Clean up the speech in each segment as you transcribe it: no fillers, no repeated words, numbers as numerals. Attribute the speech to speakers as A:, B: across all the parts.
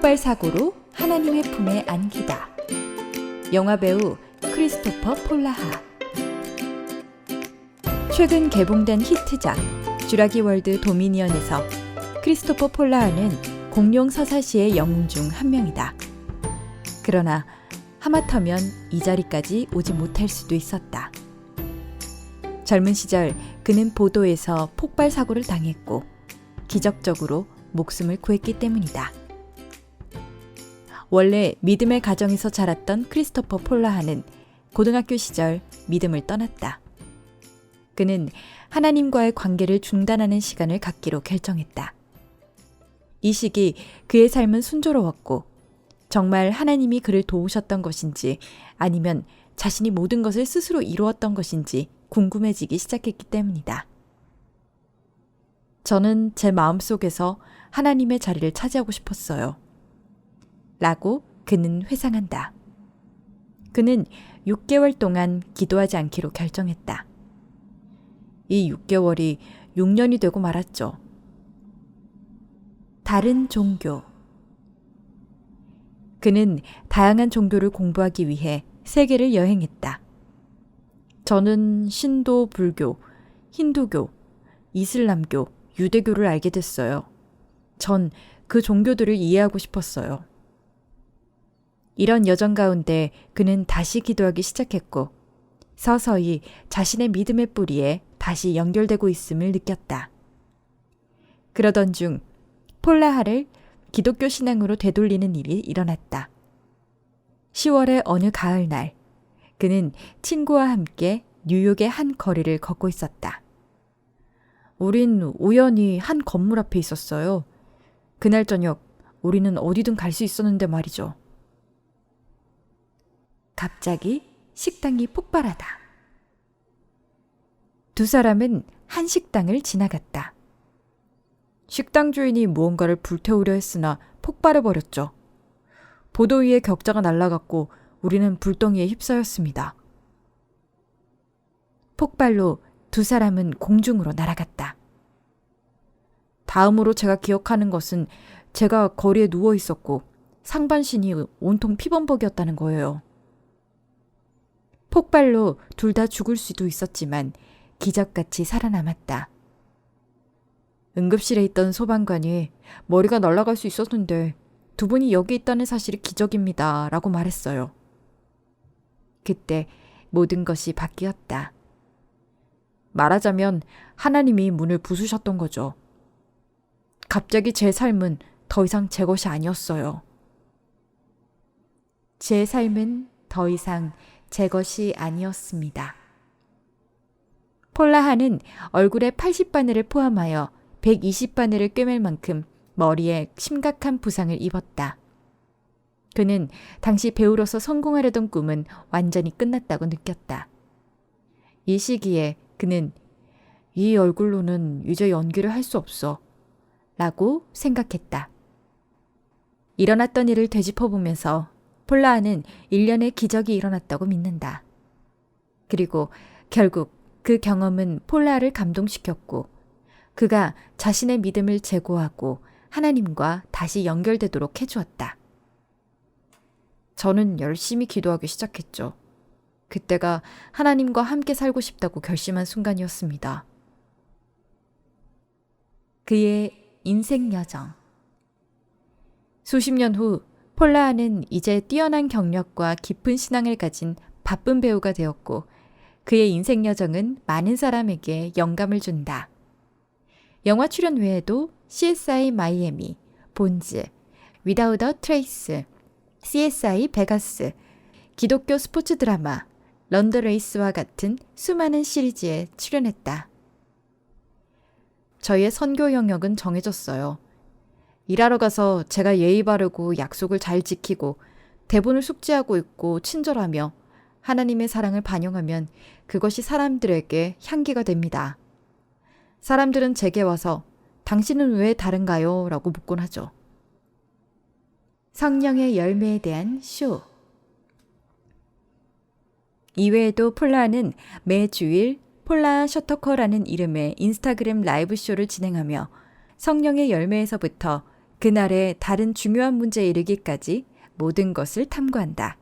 A: 폭발 사고로 하나님의 품에 안기다. 영화배우 크리스토퍼 폴라하. 최근 개봉된 히트작 쥬라기 월드 도미니언에서 크리스토퍼 폴라하는 공룡 서사시의 영웅 중 한 명이다. 그러나 하마터면 이 자리까지 오지 못할 수도 있었다. 젊은 시절 그는 보도에서 폭발 사고를 당했고 기적적으로 목숨을 구했기 때문이다. 원래 믿음의 가정에서 자랐던 크리스토퍼 폴라하는 고등학교 시절 믿음을 떠났다. 그는 하나님과의 관계를 중단하는 시간을 갖기로 결정했다. 이 시기 그의 삶은 순조로웠고 정말 하나님이 그를 도우셨던 것인지 아니면 자신이 모든 것을 스스로 이루었던 것인지 궁금해지기 시작했기 때문이다. 저는 제 마음속에서 하나님의 자리를 차지하고 싶었어요. 라고 그는 회상한다. 그는 6개월 동안 기도하지 않기로 결정했다. 이 6개월이 6년이 되고 말았죠. 다른 종교. 그는 다양한 종교를 공부하기 위해 세계를 여행했다. 저는 신도, 불교, 힌두교, 이슬람교, 유대교를 알게 됐어요. 전 그 종교들을 이해하고 싶었어요. 이런 여정 가운데 그는 다시 기도하기 시작했고 서서히 자신의 믿음의 뿌리에 다시 연결되고 있음을 느꼈다. 그러던 중 폴라하를 기독교 신앙으로 되돌리는 일이 일어났다. 10월의 어느 가을날 그는 친구와 함께 뉴욕의 한 거리를 걷고 있었다. 우린 우연히 한 건물 앞에 있었어요. 그날 저녁 우리는 어디든 갈 수 있었는데 말이죠. 갑자기 식당이 폭발하다. 두 사람은 한 식당을 지나갔다. 식당 주인이 무언가를 불태우려 했으나 폭발해버렸죠. 보도 위에 격자가 날아갔고 우리는 불덩이에 휩싸였습니다. 폭발로 두 사람은 공중으로 날아갔다. 다음으로 제가 기억하는 것은 제가 거리에 누워 있었고 상반신이 온통 피범벅이었다는 거예요. 폭발로 둘 다 죽을 수도 있었지만 기적같이 살아남았다. 응급실에 있던 소방관이 머리가 날아갈 수 있었는데 두 분이 여기 있다는 사실이 기적입니다. 라고 말했어요. 그때 모든 것이 바뀌었다. 말하자면 하나님이 문을 부수셨던 거죠. 갑자기 제 삶은 더 이상 제 것이 아니었어요. 제 삶은 더 이상 제 것이 아니었습니다. 폴라하는 얼굴에 80바늘을 포함하여 120바늘을 꿰맬 만큼 머리에 심각한 부상을 입었다. 그는 당시 배우로서 성공하려던 꿈은 완전히 끝났다고 느꼈다. 이 시기에 그는 이 얼굴로는 이제 연기를 할 수 없어 라고 생각했다. 일어났던 일을 되짚어보면서 폴라하는 일련의 기적이 일어났다고 믿는다. 그리고 결국 그 경험은 폴라하를 감동시켰고 그가 자신의 믿음을 제고하고 하나님과 다시 연결되도록 해주었다. 저는 열심히 기도하기 시작했죠. 그때가 하나님과 함께 살고 싶다고 결심한 순간이었습니다. 그의 인생 여정. 수십 년 후 폴라하는 이제 뛰어난 경력과 깊은 신앙을 가진 바쁜 배우가 되었고 그의 인생 여정은 많은 사람에게 영감을 준다. 영화 출연 외에도 CSI 마이애미, 본즈, Without a Trace, CSI 베가스, 기독교 스포츠 드라마, 런더레이스와 같은 수많은 시리즈에 출연했다. 저의 선교 영역은 정해졌어요. 일하러 가서 제가 예의 바르고 약속을 잘 지키고 대본을 숙지하고 있고 친절하며 하나님의 사랑을 반영하면 그것이 사람들에게 향기가 됩니다. 사람들은 제게 와서 당신은 왜 다른가요? 라고 묻곤 하죠. 성령의 열매에 대한 쇼. 이외에도 폴라하는 매주일 폴라 셔터커라는 이름의 인스타그램 라이브 쇼를 진행하며 성령의 열매에서부터 그날의 다른 중요한 문제에 이르기까지 모든 것을 탐구한다.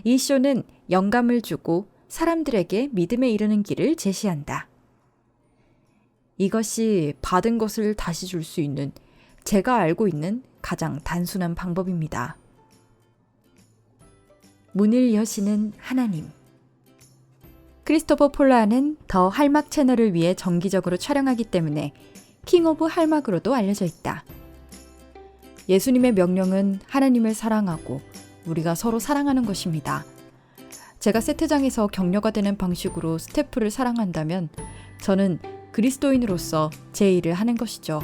A: 이 쇼는 영감을 주고 사람들에게 믿음에 이르는 길을 제시한다. 이것이 받은 것을 다시 줄 수 있는 제가 알고 있는 가장 단순한 방법입니다. 문을 여시는 하나님. 크리스토퍼 폴라는 더 할막 채널을 위해 정기적으로 촬영하기 때문에 킹 오브 할막으로도 알려져 있다. 예수님의 명령은 하나님을 사랑하고 우리가 서로 사랑하는 것입니다. 제가 세트장에서 격려가 되는 방식으로 스태프를 사랑한다면 저는 그리스도인으로서 제 일을 하는 것이죠.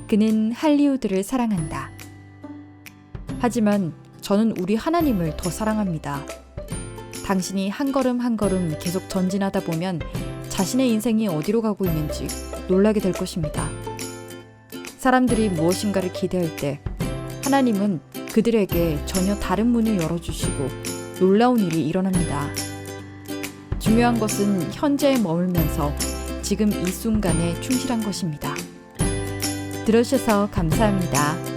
A: 그는 할리우드를 사랑한다. 하지만 저는 우리 하나님을 더 사랑합니다. 당신이 한 걸음 한 걸음 계속 전진하다 보면 자신의 인생이 어디로 가고 있는지 놀라게 될 것입니다. 사람들이 무엇인가를 기대할 때 하나님은 그들에게 전혀 다른 문을 열어주시고 놀라운 일이 일어납니다. 중요한 것은 현재에 머물면서 지금 이 순간에 충실한 것입니다. 들어주셔서 감사합니다.